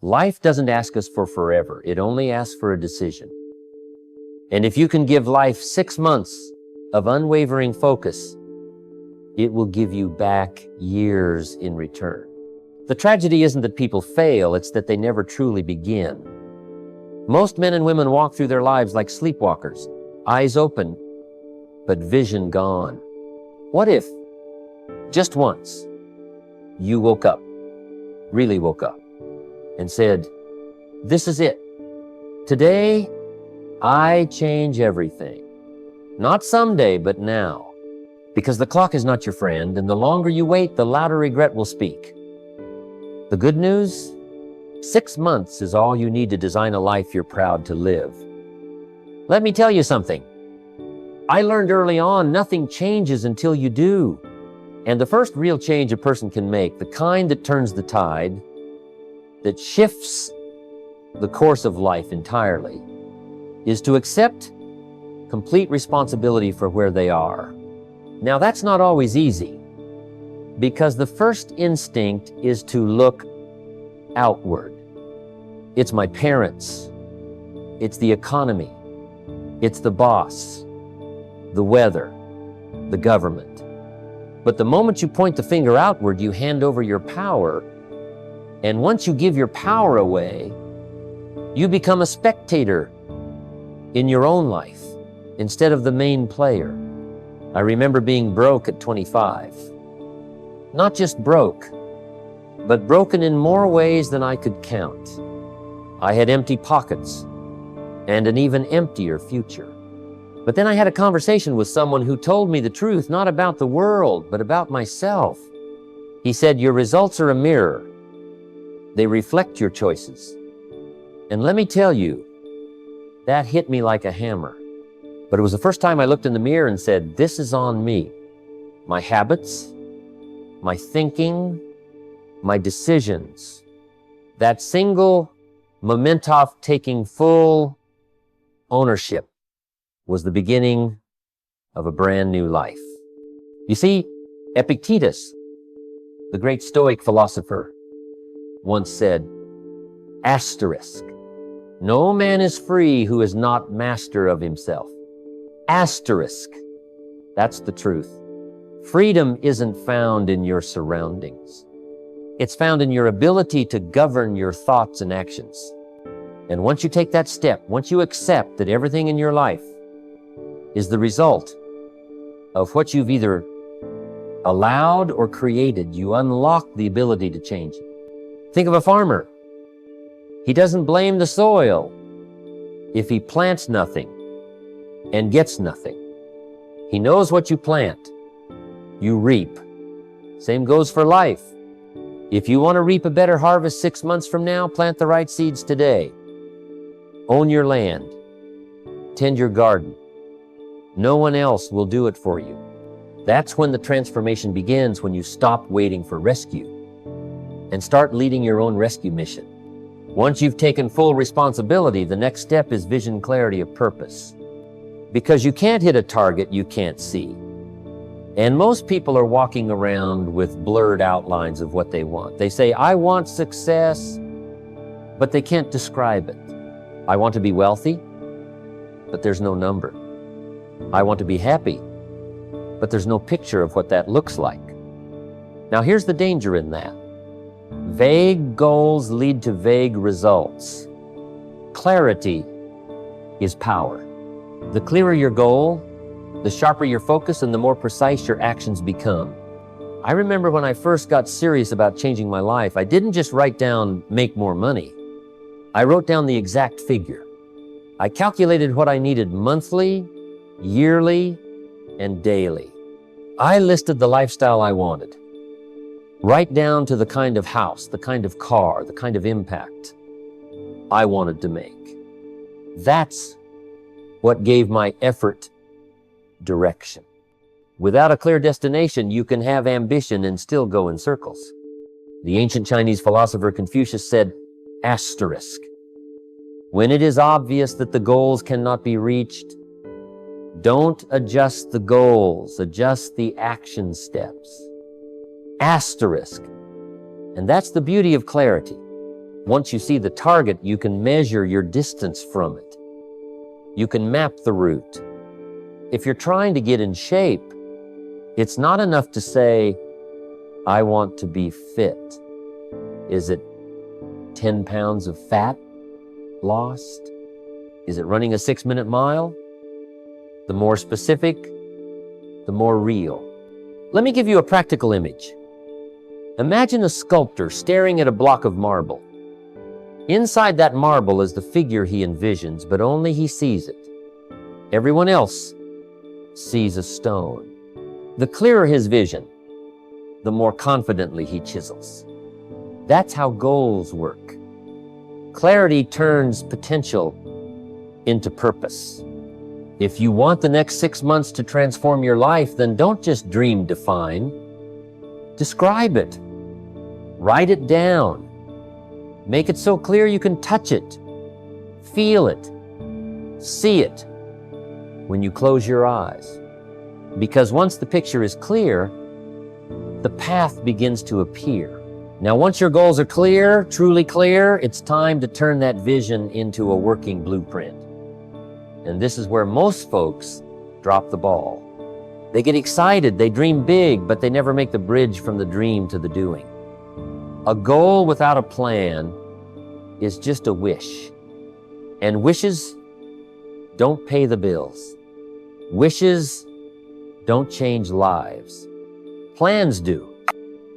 Life doesn't ask us for forever. It only asks for a decision. And if you can give life 6 months of unwavering focus, it will give you back years in return. The tragedy isn't that people fail, it's that they never truly begin. Most men and women walk through their lives like sleepwalkers, eyes open, but vision gone. What if, just once, you woke up, really woke up, and said, "This is it. Today, I change everything. Not someday, but now." Because the clock is not your friend, and the longer you wait, the louder regret will speak. The good news? 6 months is all you need to design a life you're proud to live. Let me tell you something. I learned early on, nothing changes until you do. And the first real change a person can make, the kind that turns the tide, that shifts the course of life entirely, is to accept complete responsibility for where they are. Now, that's not always easy, because the first instinct is to look outward. It's my parents, it's the economy, it's the boss, the weather, the government. But the moment you point the finger outward, you hand over your power. And once you give your power away, you become a spectator in your own life instead of the main player. I remember being broke at 25. Not just broke, but broken in more ways than I could count. I had empty pockets and an even emptier future. But then I had a conversation with someone who told me the truth, not about the world, but about myself. He said, "Your results are a mirror. They reflect your choices." And let me tell you, that hit me like a hammer. But it was the first time I looked in the mirror and said, "This is on me. My habits, my thinking, my decisions." That single moment of taking full ownership was the beginning of a brand new life. You see, Epictetus, the great Stoic philosopher, once said, asterisk, "No man is free who is not master of himself." Asterisk. That's the truth. Freedom isn't found in your surroundings. It's found in your ability to govern your thoughts and actions. And once you take that step, once you accept that everything in your life is the result of what you've either allowed or created, you unlock the ability to change it. Think of a farmer. He doesn't blame the soil if he plants nothing and gets nothing. He knows what you plant, you reap. Same goes for life. If you want to reap a better harvest 6 months from now, plant the right seeds today. Own your land. Tend your garden. No one else will do it for you. That's when the transformation begins, when you stop waiting for rescue and start leading your own rescue mission. Once you've taken full responsibility, the next step is vision, clarity of purpose. Because you can't hit a target you can't see. And most people are walking around with blurred outlines of what they want. They say, "I want success," but they can't describe it. "I want to be wealthy," but there's no number. "I want to be happy," but there's no picture of what that looks like. Now here's the danger in that. Vague goals lead to vague results. Clarity is power. The clearer your goal, the sharper your focus, and the more precise your actions become. I remember when I first got serious about changing my life, I didn't just write down, "make more money." I wrote down the exact figure. I calculated what I needed monthly, yearly, and daily. I listed the lifestyle I wanted, right down to the kind of house, the kind of car, the kind of impact I wanted to make. That's what gave my effort direction. Without a clear destination, you can have ambition and still go in circles. The ancient Chinese philosopher Confucius said, asterisk. When it is obvious that the goals cannot be reached, don't adjust the goals, adjust the action steps. Asterisk. And that's the beauty of clarity. Once you see the target, you can measure your distance from it. You can map the route. If you're trying to get in shape, it's not enough to say, I want to be fit. Is it 10 pounds of fat lost? Is it running a 6-minute mile? The more specific, the more real. Let me give you a practical image. Imagine a sculptor staring at a block of marble. Inside that marble is the figure he envisions, but only he sees it. Everyone else sees a stone. The clearer his vision, the more confidently he chisels. That's how goals work. Clarity turns potential into purpose. If you want the next 6 months to transform your life, then don't just dream, define. Describe it. Write it down. Make it so clear you can touch it, feel it, see it when you close your eyes. Because once the picture is clear, the path begins to appear. Now, once your goals are clear, truly clear, it's time to turn that vision into a working blueprint. And this is where most folks drop the ball. They get excited, they dream big, but they never make the bridge from the dream to the doing. A goal without a plan is just a wish. And wishes don't pay the bills. Wishes don't change lives. Plans do.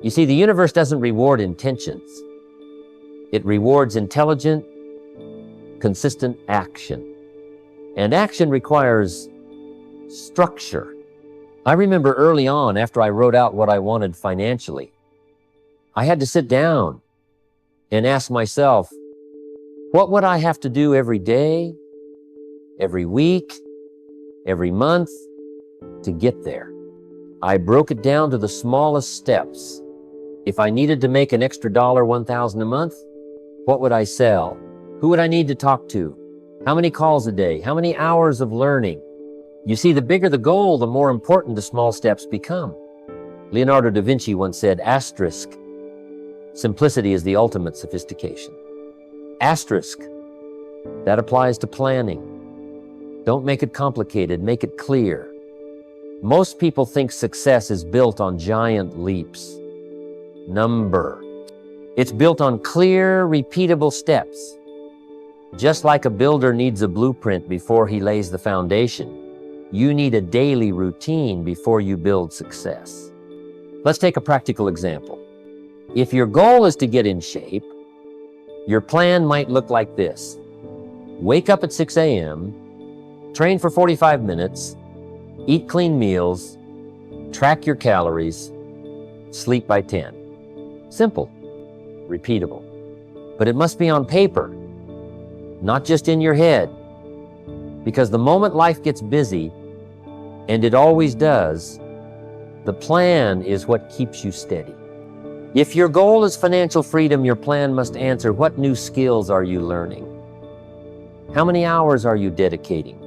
You see, the universe doesn't reward intentions. It rewards intelligent, consistent action. And action requires structure. I remember early on, after I wrote out what I wanted financially, I had to sit down and ask myself, what would I have to do every day, every week, every month to get there? I broke it down to the smallest steps. If I needed to make an extra $1,000 a month, what would I sell? Who would I need to talk to? How many calls a day? How many hours of learning? You see, the bigger the goal, the more important the small steps become. Leonardo da Vinci once said, asterisk, simplicity is the ultimate sophistication. Asterisk, that applies to planning. Don't make it complicated, make it clear. Most people think success is built on giant leaps. Number. It's built on clear, repeatable steps. Just like a builder needs a blueprint before he lays the foundation, you need a daily routine before you build success. Let's take a practical example. If your goal is to get in shape, your plan might look like this. Wake up at 6 a.m., train for 45 minutes, eat clean meals, track your calories, sleep by 10. Simple, repeatable. But it must be on paper, not just in your head. Because the moment life gets busy, and it always does, the plan is what keeps you steady. If your goal is financial freedom, your plan must answer, what new skills are you learning? How many hours are you dedicating?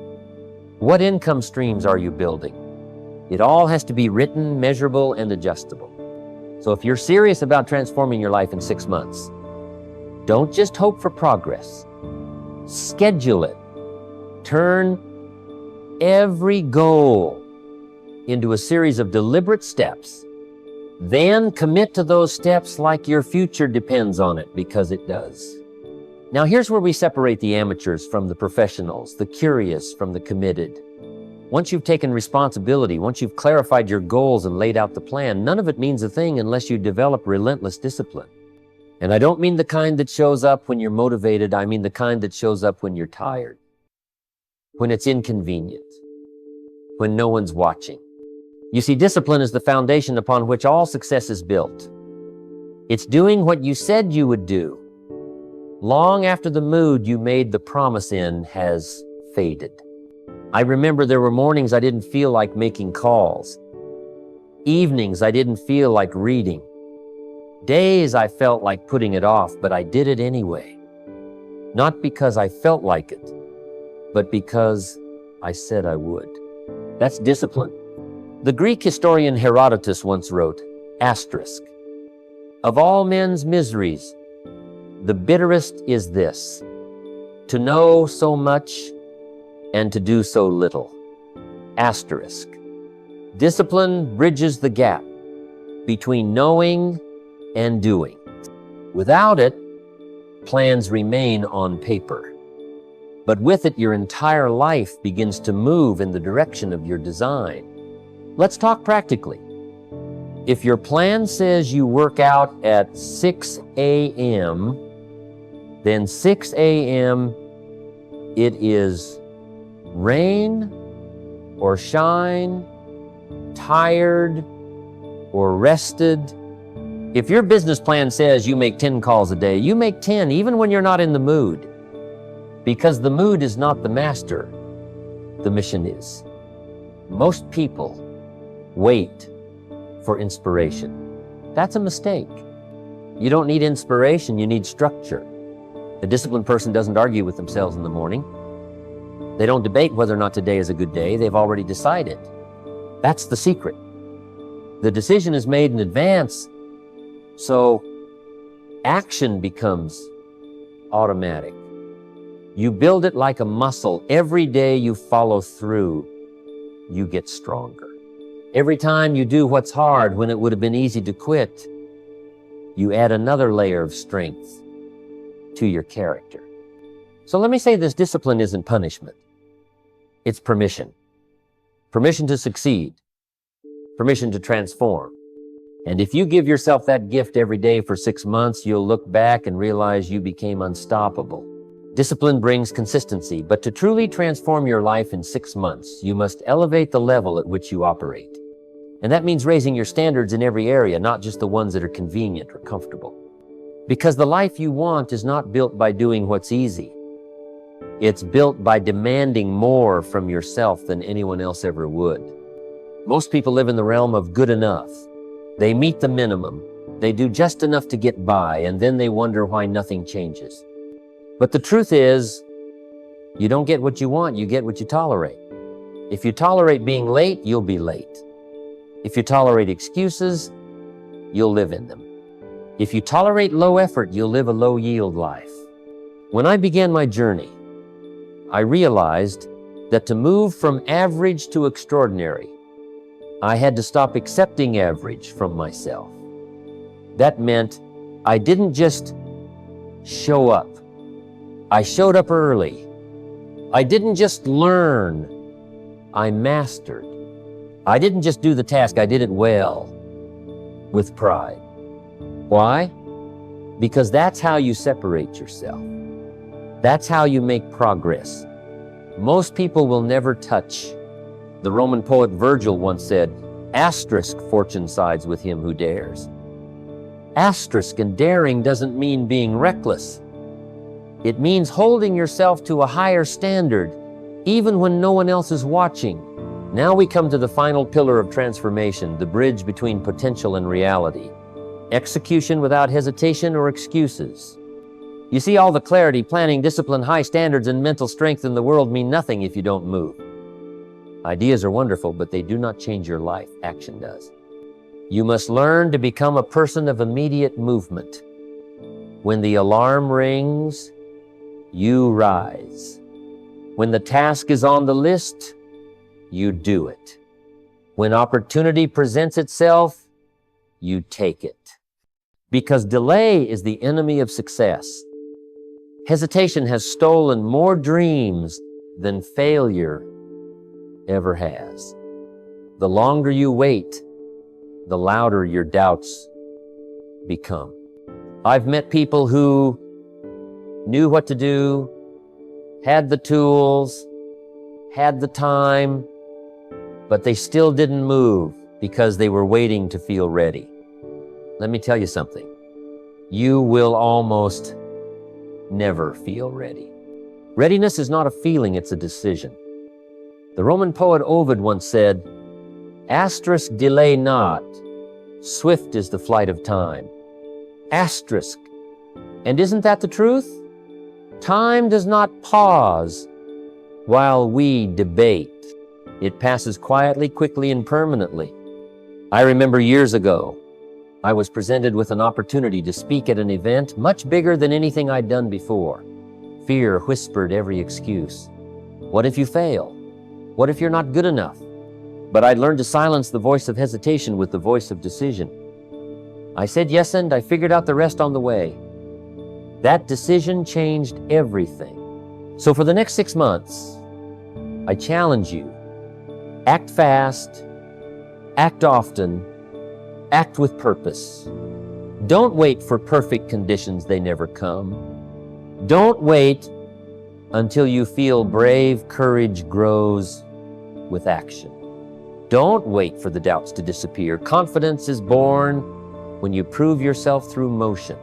What income streams are you building? It all has to be written, measurable, and adjustable. So if you're serious about transforming your life in 6 months, don't just hope for progress. Schedule it. Turn every goal into a series of deliberate steps. Then commit to those steps like your future depends on it, because it does. Now here's where we separate the amateurs from the professionals, the curious from the committed. Once you've taken responsibility, once you've clarified your goals and laid out the plan, none of it means a thing unless you develop relentless discipline. And I don't mean the kind that shows up when you're motivated, I mean the kind that shows up when you're tired, when it's inconvenient, when no one's watching. You see, discipline is the foundation upon which all success is built. It's doing what you said you would do, long after the mood you made the promise in has faded. I remember there were mornings I didn't feel like making calls. Evenings I didn't feel like reading. Days I felt like putting it off, but I did it anyway. Not because I felt like it, but because I said I would. That's discipline. The Greek historian Herodotus once wrote, asterisk, of all men's miseries, The bitterest is this: to know so much and to do so little. Asterisk. Discipline bridges the gap between knowing and doing. Without it, plans remain on paper. But with it, your entire life begins to move in the direction of your design. Let's talk practically. If your plan says you work out at 6 a.m., then 6 a.m. it is rain or shine, tired or rested. If your business plan says you make 10 calls a day, you make 10 even when you're not in the mood. Because the mood is not the master, the mission is. Most people wait for inspiration. That's a mistake. You don't need inspiration, you need structure. A disciplined person doesn't argue with themselves in the morning. They don't debate whether or not today is a good day. They've already decided. That's the secret. The decision is made in advance, so action becomes automatic. You build it like a muscle. Every day you follow through, you get stronger. Every time you do what's hard when it would have been easy to quit, you add another layer of strength to your character. So let me say this: discipline isn't punishment. It's permission. Permission to succeed. Permission to transform. And if you give yourself that gift every day for 6 months, you'll look back and realize you became unstoppable. Discipline brings consistency, but to truly transform your life in 6 months, you must elevate the level at which you operate. And that means raising your standards in every area, not just the ones that are convenient or comfortable. Because the life you want is not built by doing what's easy. It's built by demanding more from yourself than anyone else ever would. Most people live in the realm of good enough. They meet the minimum. They do just enough to get by, and then they wonder why nothing changes. But the truth is, you don't get what you want, you get what you tolerate. If you tolerate being late, you'll be late. If you tolerate excuses, you'll live in them. If you tolerate low effort, you'll live a low yield life. When I began my journey, I realized that to move from average to extraordinary, I had to stop accepting average from myself. That meant I didn't just show up. I showed up early. I didn't just learn, I mastered. I didn't just do the task, I did it well, with pride. Why? Because that's how you separate yourself. That's how you make progress. Most people will never touch. The Roman poet Virgil once said, "Asterisk, fortune sides with him who dares." Asterisk and daring doesn't mean being reckless. It means holding yourself to a higher standard, even when no one else is watching. Now we come to the final pillar of transformation, the bridge between potential and reality. Execution without hesitation or excuses. You see, all the clarity, planning, discipline, high standards, and mental strength in the world mean nothing if you don't move. Ideas are wonderful, but they do not change your life. Action does. You must learn to become a person of immediate movement. When the alarm rings, you rise. When the task is on the list, you do it. When opportunity presents itself, you take it. Because delay is the enemy of success. Hesitation has stolen more dreams than failure ever has. The longer you wait, the louder your doubts become. I've met people who knew what to do, had the tools, had the time, but they still didn't move because they were waiting to feel ready. Let me tell you something. You will almost never feel ready. Readiness is not a feeling, it's a decision. The Roman poet Ovid once said, "Asterisk, delay not. Swift is the flight of time." Asterisk. And isn't that the truth? Time does not pause while we debate. It passes quietly, quickly, and permanently. I remember years ago, I was presented with an opportunity to speak at an event much bigger than anything I'd done before. Fear whispered every excuse. What if you fail? What if you're not good enough? But I'd learned to silence the voice of hesitation with the voice of decision. I said yes, and I figured out the rest on the way. That decision changed everything. So for the next 6 months, I challenge you. Act fast, act often, act with purpose. Don't wait for perfect conditions, they never come. Don't wait until you feel brave courage grows with action. Don't wait for the doubts to disappear. Confidence is born when you prove yourself through motion.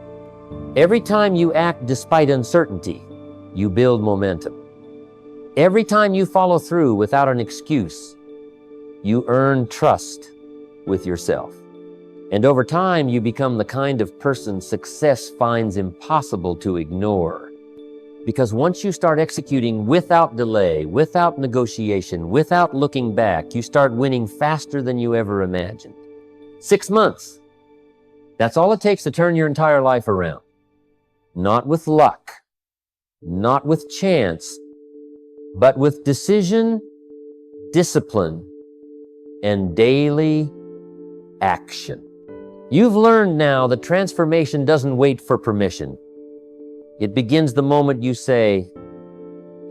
Every time you act despite uncertainty, you build momentum. Every time you follow through without an excuse, you earn trust with yourself. And over time, you become the kind of person success finds impossible to ignore. Because once you start executing without delay, without negotiation, without looking back, you start winning faster than you ever imagined. 6 months. That's all it takes to turn your entire life around. Not with luck, not with chance, but with decision, discipline, and daily action. You've learned now that transformation doesn't wait for permission. It begins the moment you say,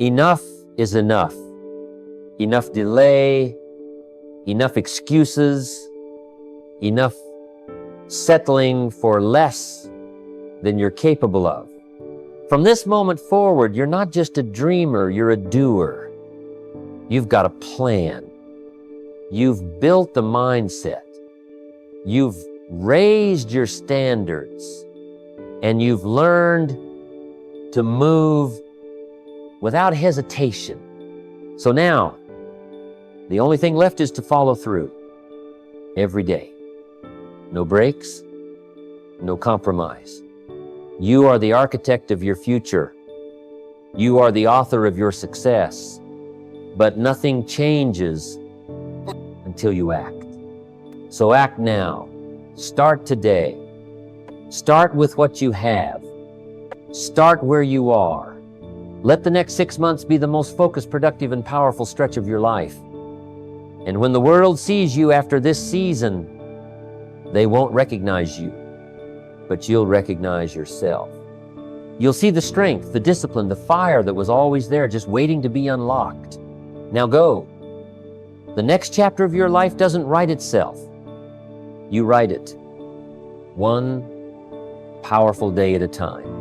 enough is enough. Enough delay, enough excuses, enough settling for less than you're capable of. From this moment forward, you're not just a dreamer, you're a doer. You've got a plan. You've built the mindset. You've raised your standards. And you've learned to move without hesitation. So now, the only thing left is to follow through every day. No breaks, no compromise. You are the architect of your future. You are the author of your success. But nothing changes until you act. So act now. Start today. Start with what you have. Start where you are. Let the next 6 months be the most focused, productive, and powerful stretch of your life. And when the world sees you after this season, they won't recognize you, but you'll recognize yourself. You'll see the strength, the discipline, the fire that was always there, just waiting to be unlocked. Now go. The next chapter of your life doesn't write itself. You write it, one powerful day at a time.